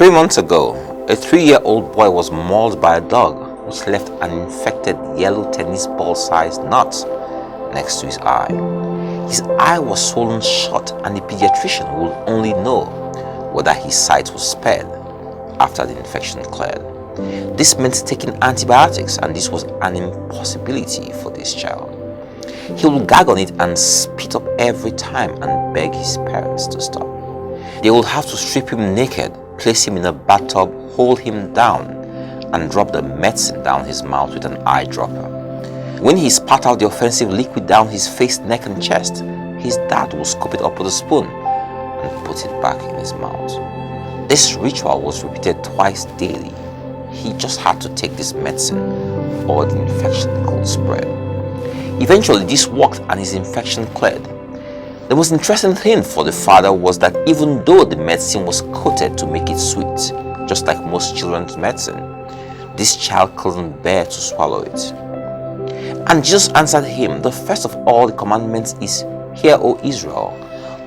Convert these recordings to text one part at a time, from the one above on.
3 months ago, a 3-year-old boy was mauled by a dog which left an infected yellow tennis ball-sized knot next to his eye. His eye was swollen shut, and the pediatrician would only know whether his sight was spared after the infection cleared. This meant taking antibiotics, and this was an impossibility for this child. He would gag on it and spit up every time and beg his parents to stop. They would have to strip him naked, place him in a bathtub, hold him down, and drop the medicine down his mouth with an eyedropper. When he spat out the offensive liquid down his face, neck, and chest, his dad would scoop it up with a spoon and put it back in his mouth. This ritual was repeated twice daily. He just had to take this medicine or the infection could spread. Eventually, this worked and his infection cleared. The most interesting thing for the father was that even though the medicine was coated to make it sweet, just like most children's medicine, this child couldn't bear to swallow it. And Jesus answered him, "The first of all the commandments is, Hear, O Israel,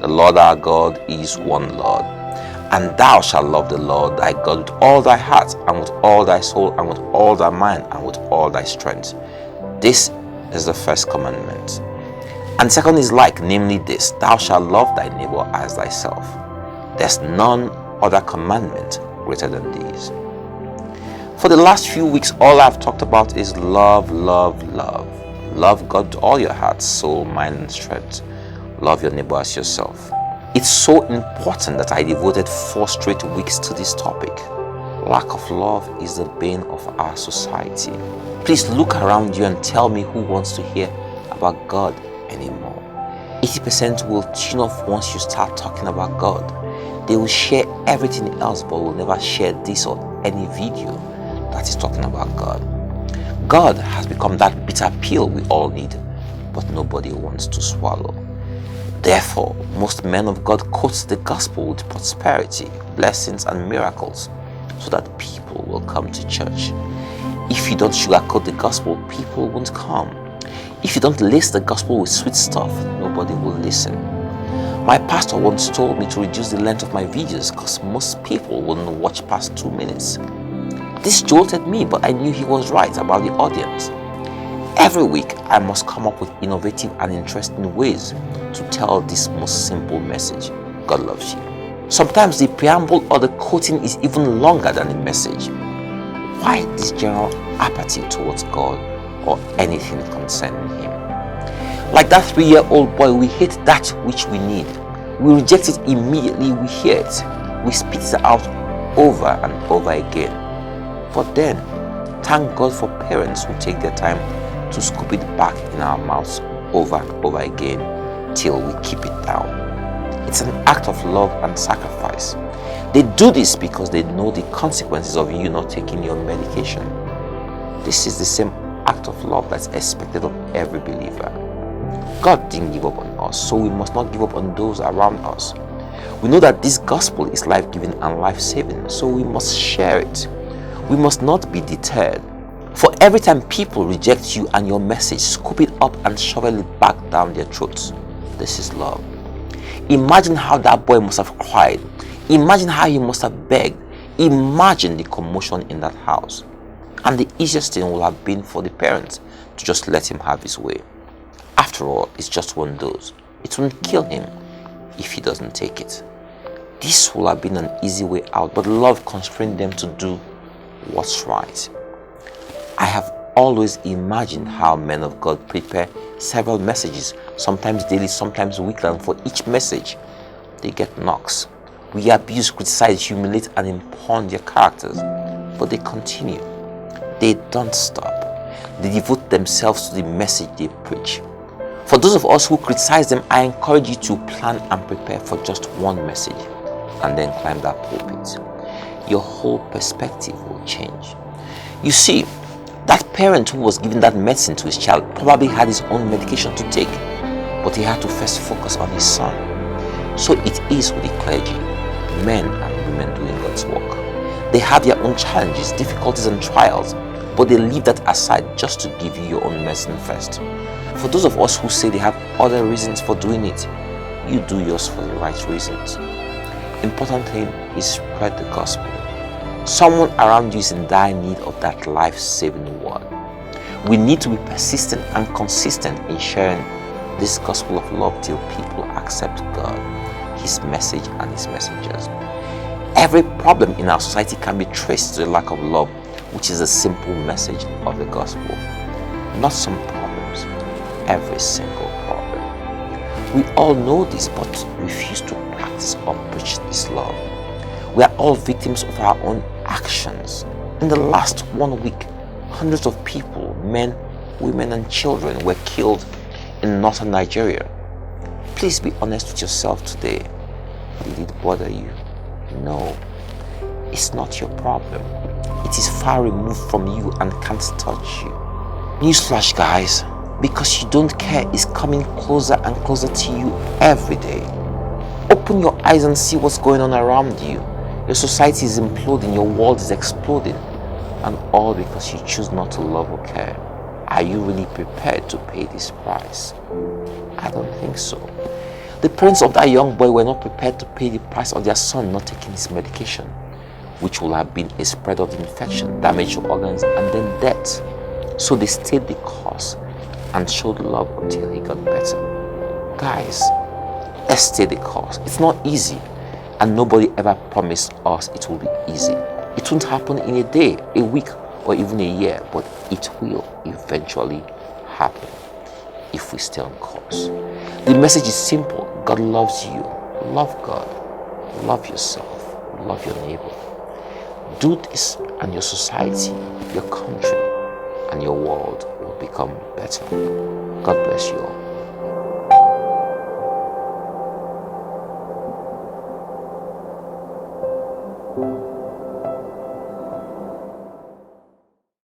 the Lord our God is one Lord. And thou shalt love the Lord thy God with all thy heart, and with all thy soul, and with all thy mind, and with all thy strength. This is the first commandment. And second is like, namely this, thou shalt love thy neighbor as thyself. There's none other commandment greater than these." For the last few weeks, all I've talked about is love, love, love. Love God with all your heart, soul, mind, and strength. Love your neighbor as yourself. It's so important that I devoted 4 straight weeks to this topic. Lack of love is the bane of our society. Please look around you and tell me who wants to hear about God anymore. 80% will tune off once you start talking about God. They will share everything else but will never share this or any video that is talking about God. God has become that bitter pill we all need, but nobody wants to swallow. Therefore, most men of God quote the gospel with prosperity, blessings, and miracles so that people will come to church. If you don't sugarcoat the gospel, people won't come. If you don't lace the gospel with sweet stuff, nobody will listen. My pastor once told me to reduce the length of my videos because most people wouldn't watch past 2 minutes. This jolted me, but I knew he was right about the audience. Every week, I must come up with innovative and interesting ways to tell this most simple message: God loves you. Sometimes the preamble or the quoting is even longer than the message. Why this general apathy towards God or anything concerning Him? Like that 3-year-old boy, we hate that which we need. We reject it immediately we hear it. We spit it out over and over again. But then, thank God for parents who take their time to scoop it back in our mouths over and over again till we keep it down. It's an act of love and sacrifice. They do this because they know the consequences of you not taking your medication. This is the same act of love that's expected of every believer. God didn't give up on us, so we must not give up on those around us. We know that this gospel is life-giving and life-saving, so we must share it. We must not be deterred. For every time people reject you and your message, scoop it up and shovel it back down their throats. This is love. Imagine how that boy must have cried. Imagine how he must have begged. Imagine the commotion in that house. And the easiest thing would have been for the parents to just let him have his way. After all, it's just one dose. It won't kill him if he doesn't take it. This would have been an easy way out, but love constrained them to do what's right. I have always imagined how men of God prepare several messages, sometimes daily, sometimes weekly, and for each message, they get knocks. We abuse, criticize, humiliate, and impugn their characters, but they continue. They don't stop. They devote themselves to the message they preach. For those of us who criticize them, I encourage you to plan and prepare for just one message, and then climb that pulpit. Your whole perspective will change. You see, that parent who was giving that medicine to his child probably had his own medication to take, but he had to first focus on his son. So it is with the clergy, men and women doing God's work. They have their own challenges, difficulties, and trials, but they leave that aside just to give you your own medicine first. For those of us who say they have other reasons for doing it, you do yours for the right reasons. Important thing is spread the gospel. Someone around you is in dire need of that life-saving word. We need to be persistent and consistent in sharing this gospel of love till people accept God, His message and His messengers. Every problem in our society can be traced to the lack of love, which is a simple message of the gospel. Not some problems, every single problem. We all know this, but refuse to practice or preach this love. We are all victims of our own actions. In the last 1 week, hundreds of people, men, women and children were killed in northern Nigeria. Please be honest with yourself today. Did it bother you? No, it's not your problem. It is far removed from you and can't touch you. Newsflash, guys, because you don't care is coming closer and closer to you every day. Open your eyes and see what's going on around you. Your society is imploding, your world is exploding, and all because you choose not to love or care. Are you really prepared to pay this price? I don't think so. The parents of that young boy were not prepared to pay the price of their son not taking his medication, which would have been a spread of the infection, damage to organs, and then death. So they stayed the course and showed love until he got better. Guys, let's stay the course. It's not easy, and nobody ever promised us it will be easy. It won't happen in a day, a week, or even a year, but it will eventually happen if we stay on course. The message is simple. God loves you. Love God. Love yourself. Love your neighbor. Do this, and your society, your country, and your world will become better. God bless you all.